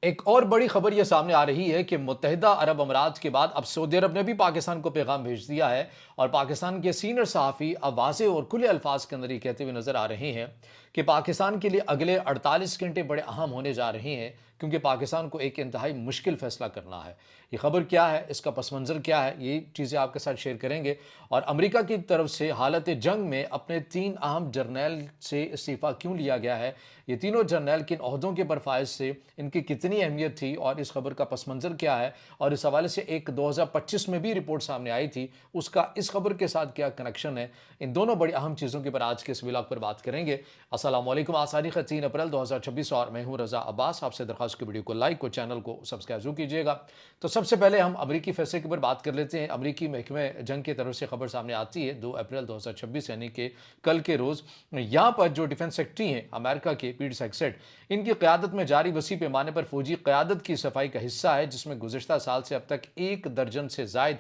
ایک اور بڑی خبر یہ سامنے آ رہی ہے کہ متحدہ عرب امارات کے بعد اب سعودی عرب نے بھی پاکستان کو پیغام بھیج دیا ہے، اور پاکستان کے سینئر صحافی اب واضح اور کھلے الفاظ کے اندر یہ کہتے ہوئے نظر آ رہے ہیں کہ پاکستان کے لیے اگلے 48 گھنٹے بڑے اہم ہونے جا رہے ہیں، کیونکہ پاکستان کو ایک انتہائی مشکل فیصلہ کرنا ہے۔ یہ خبر کیا ہے، اس کا پس منظر کیا ہے، یہ چیزیں آپ کے ساتھ شیئر کریں گے۔ اور امریکہ کی طرف سے حالت جنگ میں اپنے 3 اہم جرنیل سے استعفیٰ کیوں لیا گیا ہے، یہ تینوں جرنیل کن عہدوں کے برفائز سے، ان کی کتنی اہمیت تھی، اور اس خبر کا پس منظر کیا ہے، اور اس حوالے سے ایک 2025 میں بھی رپورٹ سامنے آئی تھی، اس کا اس خبر کے ساتھ کیا کنیکشن ہے، ان دونوں بڑی اہم چیزوں کے پر آج کے اس ولاگ پر بات کریں گے۔ السلام علیکم، آج تاریخ 3 اپریل 2026 اور میں ہوں رضا عباس۔ آپ سے درخواست کی ویڈیو کو لائک اور چینل کو سبسکرائب ضرور کیجیے گا۔ تو سب سے پہلے ہم امریکی فیصلے کے اوپر بات کر لیتے ہیں۔ امریکی محکمہ جنگ کی طرف سے خبر سامنے آتی ہے 2 اپریل 2026 یعنی کہ کل کے روز، یہاں پر جو ڈیفنس سیکرٹری ہیں امریکہ کے پیٹ ہیگسیٹ، ان کی قیادت میں جاری وسیع پیمانے پر فوجی قیادت کی صفائی کا حصہ ہے، جس میں گزشتہ سال سے اب تک 1 درجن سے زائد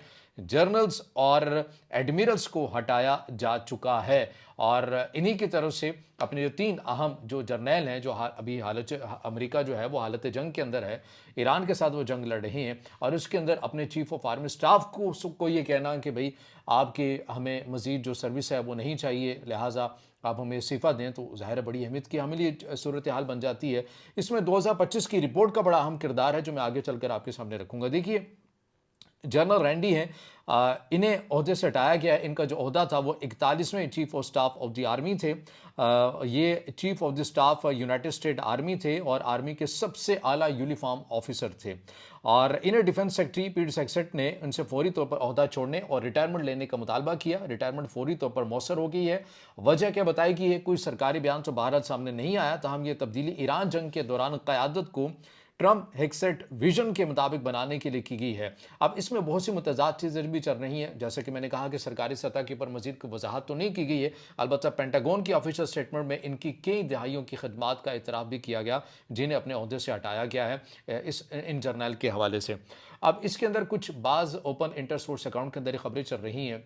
جرنلز اور ایڈمیرلز کو ہٹایا جا چکا ہے، اور انہی کی طرف سے اپنے جو 3 اہم جو جرنیل ہیں، جو ابھی امریکہ جو ہے وہ حالت جنگ کے اندر ہے، ایران کے ساتھ وہ جنگ لڑ رہے ہیں، اور اس کے اندر اپنے چیف آف آرمی سٹاف کو یہ کہنا کہ بھئی آپ کے ہمیں مزید جو سروس ہے وہ نہیں چاہیے، لہٰذا آپ ہمیں استعفیٰ دیں، تو ظاہر ہے بڑی اہمیت کی حامل یہ صورتحال بن جاتی ہے۔ اس میں 2025 کی رپورٹ کا بڑا اہم کردار ہے، جو میں آگے چل کر آپ کے سامنے رکھوں گا۔ دیکھیے، جنرل رینڈی ہیں، انہیں عہدے سے ہٹایا گیا ہے۔ ان کا جو عہدہ تھا وہ 41ویں chief of staff of the army تھے۔ یہ chief of the staff united state army تھے، اور آرمی کے سب سے اعلیٰ یونیفارم آفیسر تھے، اور انہیں ڈیفنس سیکرٹری پیٹ ہیگسیٹ نے ان سے فوری طور پر عہدہ چھوڑنے اور ریٹائرمنٹ لینے کا مطالبہ کیا۔ ریٹائرمنٹ فوری طور پر مؤثر ہو گئی ہے۔ وجہ کیا بتائی گئی ہے، کوئی سرکاری بیان تو بہرحال سامنے نہیں آیا، تاہم یہ تبدیلی ایران جنگ کے دوران قیادت کو ٹرمپ ہیگسیٹ ویژن کے مطابق بنانے کے لیے کی گئی ہے۔ اب اس میں بہت سی متضاد چیزیں بھی چل رہی ہیں، جیسے کہ میں نے کہا کہ سرکاری سطح کے اوپر مزید کوئی وضاحت تو نہیں کی گئی ہے، البتہ پینٹاگون کی آفیشل سٹیٹمنٹ میں ان کی کئی دہائیوں کی خدمات کا اعتراف بھی کیا گیا، جنہیں اپنے عہدے سے ہٹایا گیا ہے ان جرنیل کے حوالے سے۔ اب اس کے اندر کچھ بعض اوپن انٹر سورس اکاؤنٹ کے اندر یہ خبریں چل رہی ہیں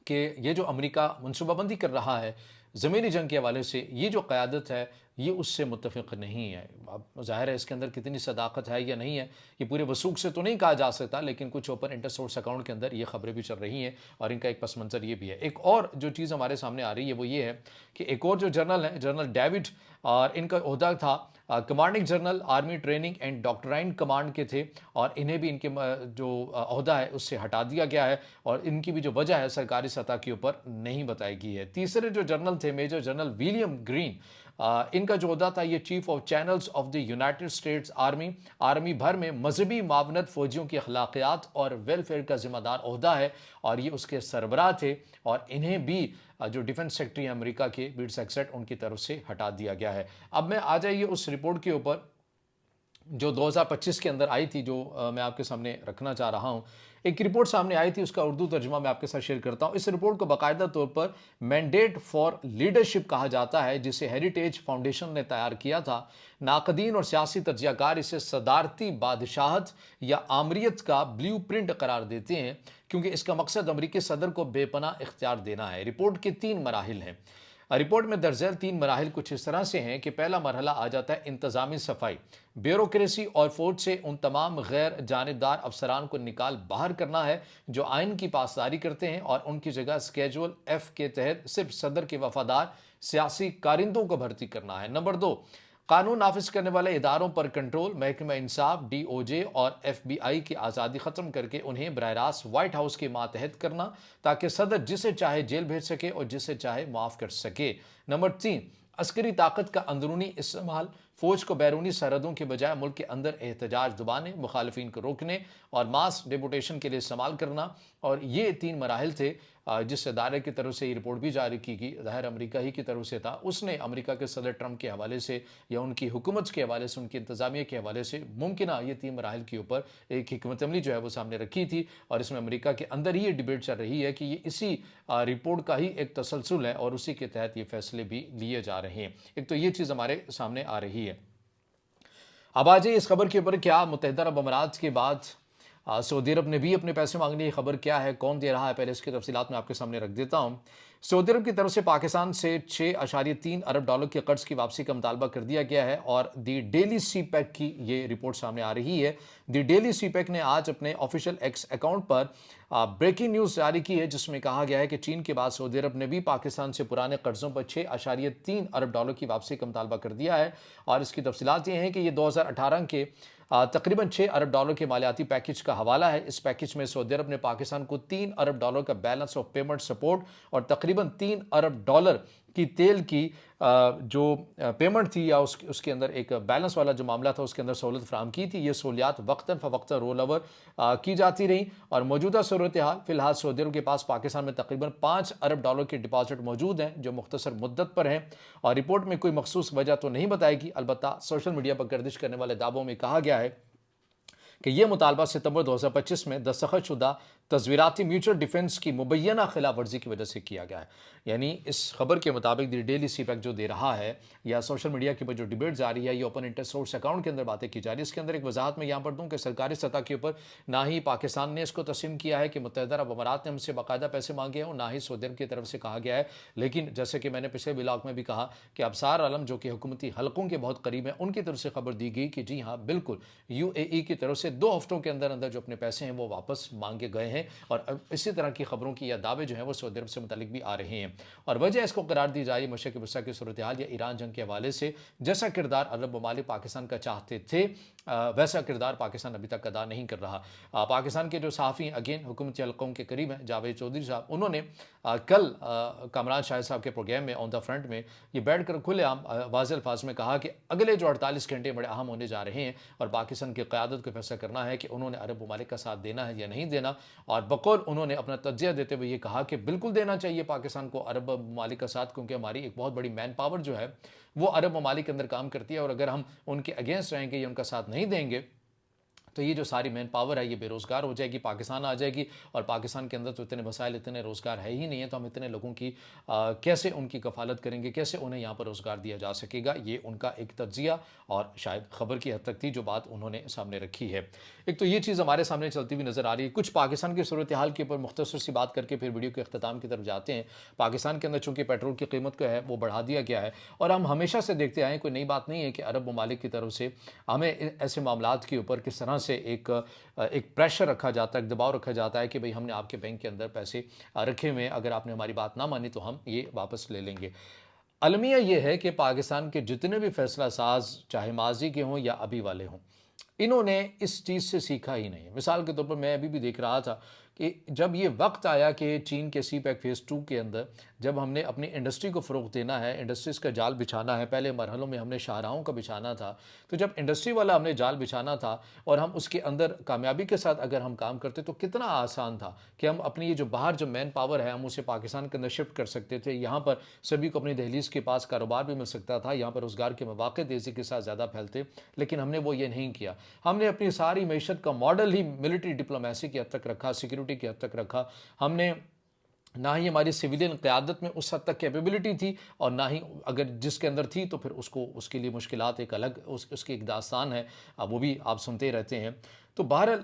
کہ یہ جو امریکہ منصوبہ بندی کر رہا ہے زمینی جنگ کے حوالے سے، یہ جو قیادت ہے یہ اس سے متفق نہیں ہے۔ اب ظاہر ہے اس کے اندر کتنی صداقت ہے یا نہیں ہے، یہ پورے وثوق سے تو نہیں کہا جا سکتا، لیکن کچھ اوپن انٹر سورس اکاؤنٹ کے اندر یہ خبریں بھی چل رہی ہیں، اور ان کا ایک پس منظر یہ بھی ہے۔ ایک اور جو چیز ہمارے سامنے آ رہی ہے وہ یہ ہے کہ ایک اور جو جنرل ہیں، جنرل ڈیوڈ، اور ان کا عہدہ تھا commanding general army training and doctrine command کے تھے، اور انہیں بھی ان کے جو عہدہ ہے اس سے ہٹا دیا گیا ہے، اور ان کی بھی جو وجہ ہے سرکاری سطح کے اوپر نہیں بتائی گئی ہے۔ تیسرے جو جنرل تھے میجر جنرل ولیم گرین، ان کا جو عہدہ تھا یہ chief of channels of the United States army, army بھر میں مذہبی معاونت، فوجیوں کی اخلاقیات اور ویلفیئر کا ذمہ دار عہدہ ہے، اور یہ اس کے سربراہ تھے، اور انہیں بھی جو ڈیفنس سیکرٹری امریکہ کے پیٹ ہیگسیٹ، ان کی طرف سے ہٹا دیا گیا ہے۔ اب میں آ جائیے اس رپورٹ کے اوپر جو 2025 کے اندر آئی تھی، جو میں آپ کے سامنے رکھنا چاہ رہا ہوں۔ ایک رپورٹ سامنے آئی تھی، اس کا اردو ترجمہ میں آپ کے ساتھ شیئر کرتا ہوں۔ اس رپورٹ کو باقاعدہ طور پر مینڈیٹ فار لیڈرشپ کہا جاتا ہے، جسے ہیریٹیج فاؤنڈیشن نے تیار کیا تھا۔ ناقدین اور سیاسی تجزیہ کار اسے صدارتی بادشاہت یا آمریت کا بلیو پرنٹ قرار دیتے ہیں، کیونکہ اس کا مقصد امریکی صدر کو بے پناہ اختیار دینا ہے۔ رپورٹ کے 3 مراحل ہیں۔ رپورٹ میں درج ذیل 3 مراحل کچھ اس طرح سے ہیں کہ پہلا مرحلہ آ جاتا ہے انتظامی صفائی، بیوروکریسی اور فوج سے ان تمام غیر جانبدار افسران کو نکال باہر کرنا ہے جو آئین کی پاسداری کرتے ہیں، اور ان کی جگہ اسکیجول ایف کے تحت صرف صدر کے وفادار سیاسی کارندوں کو بھرتی کرنا ہے۔ نمبر 2، قانون نافذ کرنے والے اداروں پر کنٹرول، محکمہ انصاف، ڈی او جے اور ایف بی آئی کی آزادی ختم کر کے انہیں براہ راست وائٹ ہاؤس کے ماتحت کرنا، تاکہ صدر جسے چاہے جیل بھیج سکے اور جسے چاہے معاف کر سکے۔ نمبر 3، عسکری طاقت کا اندرونی استعمال، فوج کو بیرونی سرحدوں کے بجائے ملک کے اندر احتجاج دبانے، مخالفین کو روکنے اور ماس ڈیپوٹیشن کے لیے استعمال کرنا۔ اور یہ 3 مراحل تھے جس ادارے کی طرف سے یہ رپورٹ بھی جاری کی گئی، ظاہر امریکہ ہی کی طرف سے تھا۔ اس نے امریکہ کے صدر ٹرمپ کے حوالے سے یا ان کی حکومت کے حوالے سے، ان کی انتظامیہ کے حوالے سے ممکنہ یہ 3 مراحل کے اوپر ایک حکمت عملی جو ہے وہ سامنے رکھی تھی، اور اس میں امریکہ کے اندر ہی یہ ڈیبیٹ چل رہی ہے کہ یہ اسی رپورٹ کا ہی ایک تسلسل ہے، اور اسی کے تحت یہ فیصلے بھی لیے جا رہے ہیں۔ ایک تو یہ چیز ہمارے سامنے آ رہی ہے۔ اب آ جائیے اس خبر کے اوپر، کیا متحدہ عرب امارات کے بعد سعودی عرب نے بھی اپنے پیسے مانگنے کی خبر کیا ہے، کون دے رہا ہے، پہلے اس کی تفصیلات میں آپ کے سامنے رکھ دیتا ہوں۔ सऊदी अरब की तरफ से पाकिस्तान से 6.3 अरब डॉलर के कर्ज की वापसी का मुतालबा कर दिया गया है और दी डेली सीपैक की ये रिपोर्ट सामने आ रही है। दी डेली सीपैक ने आज अपने ऑफिशियल एक्स अकाउंट पर ब्रेकिंग न्यूज़ जारी की है, जिसमें कहा गया है कि चीन के बाद सऊदी अरब ने भी पाकिस्तान से पुराने कर्जों पर 6.3 अरब डॉलर की वापसी का मुतालबा कर दिया है। और इसकी तफसीलात ये हैं कि ये 2018 के तकरीबन 6 अरब डॉलर के मालियाती पैकेज का हवाला है। इस पैकेज में सऊदी अरब ने पाकिस्तान को 3 अरब डॉलर का बैलेंस ऑफ पेमेंट सपोर्ट और तकरीबन 3 अरब डॉलर की तेल की जो पेमेंट थी या उसके अंदर एक बैलेंस वाला जो मामला था उसके अंदर सहूलत फराहम की थी। ये सहूलियात वक्तन फ़वक्तन रोल ओवर की जाती रही और मौजूदा सूरत हाल फिलहाल सऊदी अरब के पास पाकिस्तान में तकरीबन 5 अरब डॉलर के डिपॉजिट मौजूद हैं जो मुख्तसर मुद्दत पर हैं और रिपोर्ट में कोई मखसूस वजह तो नहीं बताएगी। अलबत्ता सोशल मीडिया पर गर्दिश करने वाले दावों में कहा गया है कि यह मुतालबा सितंबर 2025 में दस्तखतशुदा तस्वीराती म्यूचुअल डिफेंस की मुबैना खिलाफ वर्जी की वजह से किया गया है। यानी इस खबर के मुताबिक दी डेली सीपैक जो दे रहा है या सोशल मीडिया के ऊपर जो डिबेट जारी है ये ओपन इंटरेस्ट सोर्स अकाउंट के अंदर बातें की जा रही है। इसके अंदर एक वजाहत मैं यहाँ पर दूँ कि सरकारी सतह के ऊपर ना ही पाकिस्तान ने इसको तस्लीम किया है कि मुत्तहिदा अरब अमारात ने हमसे बाकायदा पैसे मांगे हैं और ना ही सऊदी अरब की तरफ से कहा गया है। लेकिन जैसे कि मैंने पिछले ब्लॉग में भी कहा कि अबसार आलम जो कि हुकूमती हलकों के बहुत करीब हैं उनकी तरफ से खबर दी गई कि जी हाँ बिल्कुल UAE की तरफ से 2 हफ्तों के अंदर अंदर जो अपने पैसे हैं वो वापस मांगे गए हैं। और इसी तरह की खबरों की या दावे जो हैं वो सऊदी अरब से मुतालिक भी आ रहे हैं और वजह इसको करार दी जा रही है मशरक़ वस्ता की सूरत हाल या ईरान जंग के हवाले से। जैसा किरदार अरब ममालिक पाकिस्तान का चाहते थे वैसा किरदार पाकिस्तान अभी तक अदा नहीं कर रहा। पाकिस्तान के जो सहाफ़ी अगेन हुकूमती हलकों के करीब हैं जावेद चौधरी साहब, उन्होंने कल कामरान शाहिद साहब के प्रोग्राम में ऑन द फ्रंट में ये बैठ कर खुलेआम वाज़ेह अल्फाज में कहा कि अगले जो 48 घंटे बड़े अहम होने जा रहे हैं और पाकिस्तान की क़यादत को फैसला करना है कि उन्होंने अरब ममालिक का साथ देना है या नहीं देना। और बकौल उन्होंने अपना तज्ज़िया देते हुए ये कहा कि बिल्कुल देना चाहिए पाकिस्तान को अरब ममालिक का साथ, क्योंकि हमारी एक बहुत बड़ी मैन पावर जो है वो अरब ममालिक के अंदर काम करती है और अगर हम उनके अगेंस्ट रहेंगे या उनका साथ नहीं देंगे तो ये जो सारी मैन पावर है ये बेरोज़गार हो जाएगी, पाकिस्तान आ जाएगी। और पाकिस्तान के अंदर तो इतने वसाइल इतने रोज़गार है ही नहीं है, तो हम इतने लोगों की कैसे उनकी कफ़ालत करेंगे, कैसे उन्हें यहाँ पर रोज़गार दिया जा सकेगा। ये उनका एक तज्ज़िया और शायद ख़बर की हद तक थी जो बात उन्होंने सामने रखी है। एक तो ये चीज़ हमारे सामने चलती हुई नज़र आ रही है। कुछ पाकिस्तान की सूरत हाल के ऊपर मुख्तसर सी बात करके फिर वीडियो के अख्ताम की तरफ जाते हैं। पाकिस्तान के अंदर चूँकि पेट्रोल की कीमत को है वो बढ़ा दिया गया है और हम हमेशा से देखते आए, कोई नई बात नहीं है कि अरब ममालिक की तरफ से हमें ऐसे मामलात के ऊपर किस तरह से एक प्रेशर रखा जाता है, एक दबाव रखा जाता है कि भाई हमने आपके बैंक के अंदर पैसे रखे हुए हैं, अगर आपने हमारी बात ना मानी तो हम ये वापस ले लेंगे। अलमिया ये है कि पाकिस्तान के जितने भी फैसला साज चाहे माजी के हों या अभी वाले हों, इन्होंने इस चीज़ से सीखा ही नहीं है। मिसाल के तौर पर मैं अभी भी देख रहा था कि जब ये वक्त आया कि चीन के सीपैक फेज़ 2 के अंदर जब हमने अपनी इंडस्ट्री को फ़रोग़ देना है, इंडस्ट्रीज़ का जाल बिछाना है, पहले मरहलों में हमने शाहराहों का बिछाना था, तो जब इंडस्ट्री वाला हमने जाल बिछाना था और हम उसके अंदर कामयाबी के साथ अगर हम काम करते तो कितना आसान था कि हम अपनी ये जो बाहर जो मैन पावर है हम उसे पाकिस्तान के अंदर शिफ्ट कर सकते थे। यहाँ पर सभी को अपनी दहलीज़ के पास कारोबार भी मिल सकता था, यहाँ पर रोज़गार के मौक़े तेज़ी के साथ ज़्यादा फैलते, लेकिन हमने वो ये नहीं किया। हमने अपनी सारी मईशत का मॉडल ही मिलिट्री डिप्लोमेसी की हद तक रखा, सिक्योरिटी की हद तक रखा। हमने ना ही हमारी सिविलियन क़यादत में उस हद तक कैपेबिलिटी थी और ना ही अगर जिसके अंदर थी तो फिर उसको उसके लिए मुश्किलात एक अलग उसकी एक दास्तान है, वो भी आप सुनते रहते हैं। तो बहरहाल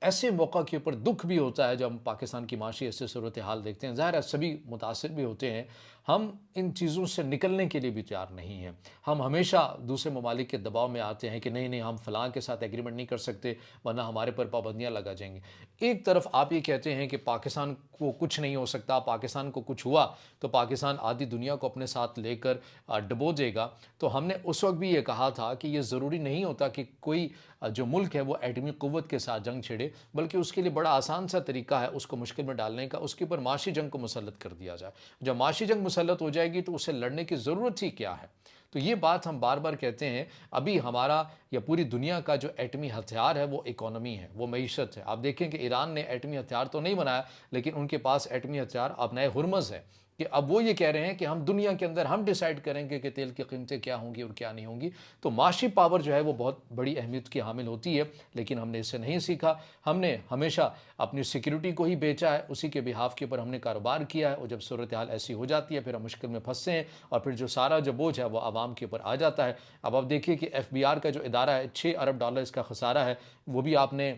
ऐसे मौका के ऊपर दुख भी होता है जब हम पाकिस्तान की माशी ऐसे सूरत हाल देखते हैं। ज़ाहिर है सभी मुतासिर भी होते हैं। हम इन चीज़ों से निकलने के लिए भी तैयार नहीं हैं। हम हमेशा दूसरे ममालिक के दबाव में आते हैं कि नहीं नहीं हम फ़लाँ के साथ एग्रीमेंट नहीं कर सकते वरना हमारे पर पाबंदियाँ लगा जाएंगी। एक तरफ आप ये कहते हैं कि पाकिस्तान को कुछ नहीं हो सकता, पाकिस्तान को कुछ हुआ तो पाकिस्तान आधी दुनिया को अपने साथ लेकर डुबो देगा। तो हमने उस वक्त भी ये कहा था कि ये ज़रूरी नहीं होता कि कोई जो मुल्क है वो एटमी क़ुव्वत के साथ जंग छेड़े, बल्कि उसके लिए बड़ा आसान सा तरीका है उसको मुश्किल में डालने का, उसके ऊपर माशी जंग को मुसल्लत कर दिया जाए। जब माशी जंग मुसल्लत हो जाएगी तो उसे लड़ने की ज़रूरत ही क्या है। तो ये बात हम बार बार कहते हैं। अभी हमारा या पूरी दुनिया का जो एटमी हथियार है वो इकोनॉमी है, वो मईशत है। आप देखें कि ईरान ने एटमी हथियार तो नहीं बनाया लेकिन उनके पास एटमी हथियार अब नए हुर्मज़ है कि अब वो ये कह रहे हैं कि हम दुनिया के अंदर हम डिसाइड करेंगे कि तेल की कीमतें क्या होंगी और क्या नहीं होंगी। तो माशी पावर जो है वो बहुत बड़ी अहमियत की हामिल होती है, लेकिन हमने इससे नहीं सीखा। हमने हमेशा अपनी सिक्योरिटी को ही बेचा है, उसी के बिहाफ के ऊपर हमने कारोबार किया है और जब सूरत हाल ऐसी हो जाती है फिर हम मुश्किल में फंसते हैं और फिर जो सारा जो बोझ है वो आवाम के ऊपर आ जाता है। अब आप देखिए कि FBR का जो इदारा है 6 अरब डॉलर इसका खसारा है, वो भी आपने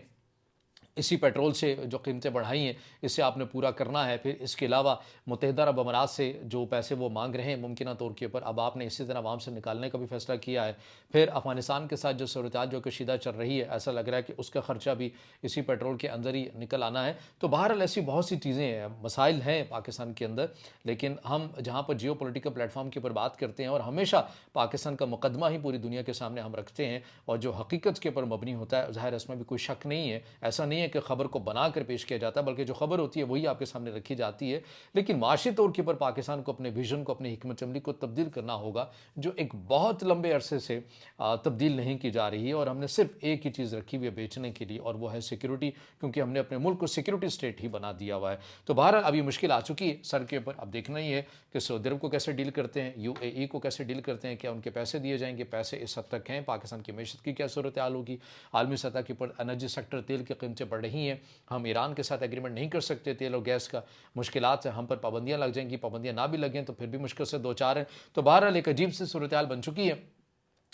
इसी पेट्रोल से जो कीमतें बढ़ाई हैं, इसे आपने पूरा करना है। फिर इसके अलावा मुत्तहिदा अरब अमारात से जो पैसे वो मांग रहे हैं मुमकिना तौर के ऊपर, अब आपने इसी तरह अवाम से निकालने का भी फैसला किया है। फिर अफगानिस्तान के साथ जो सूरत-ए-हाल जो कशीदा चल रही है, ऐसा लग रहा है कि उसका खर्चा भी इसी पेट्रोल के अंदर ही निकल आना है। तो बहरहाल ऐसी बहुत सी चीज़ें हैं, मसाइल हैं पाकिस्तान के अंदर, लेकिन हम जहाँ पर जियो पॉलिटिकल प्लेटफॉर्म के ऊपर बात करते हैं और हमेशा पाकिस्तान का मुकदमा ही पूरी दुनिया के सामने हम रखते हैं और जो हकीकत के ऊपर मबनी होता है, ज़ाहिर है इसमें भी कोई शक नहीं है। ऐसा नहीं है कि खबर को बना कर पेश किया जाता है, बल्कि जो खबर होती है वही आपके सामने रखी जाती है। लेकिन माशी तौर के ऊपर पाकिस्तान को अपने विजन को, अपनी हिकमत अमली को तब्दील करना होगा, जो एक बहुत लंबे अरसे से तब्दील नहीं की जा रही है। और हमने सिर्फ एक ही चीज़ रखी हुई है बेचने के लिए, और वो है सिक्योरिटी, क्योंकि हमने अपने मुल्क को सिक्योरिटी स्टेट ही बना दिया हुआ है। तो बहरहाल अभी मुश्किल आ चुकी है सर के ऊपर, अब देखना ही है कि सऊदी अरब को कैसे डील करते हैं, यूएई को कैसे डील करते हैं, क्या उनके पैसे दिए जाएंगे, पैसे इस हद तक हैं, पाकिस्तान की मैशत की क्या सूरत हाल होगी, आलमी सतह के ऊपर एनर्जी सेक्टर, तेल की कीमतें बढ़ रही हैं, हम ईरान के साथ एग्रीमेंट नहीं कर सकते तेल और गैस का, मुश्किलात है, हम पर पाबंदियां लग जाएंगी, पाबंदियां ना भी लगें तो फिर भी मुश्किल से दो चार हैं। तो बहरहाल एक अजीब सी सूरत हाल बन चुकी है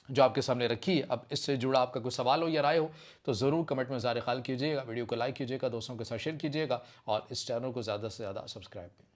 जो आपके सामने रखी है। अब इससे जुड़ा आपका कोई सवाल हो या राय हो तो ज़रूर कमेंट में ज़ाहिर ख्याल कीजिएगा, वीडियो को लाइक कीजिएगा, दोस्तों के साथ शेयर कीजिएगा और इस चैनल को ज़्यादा से ज़्यादा सब्सक्राइब करें।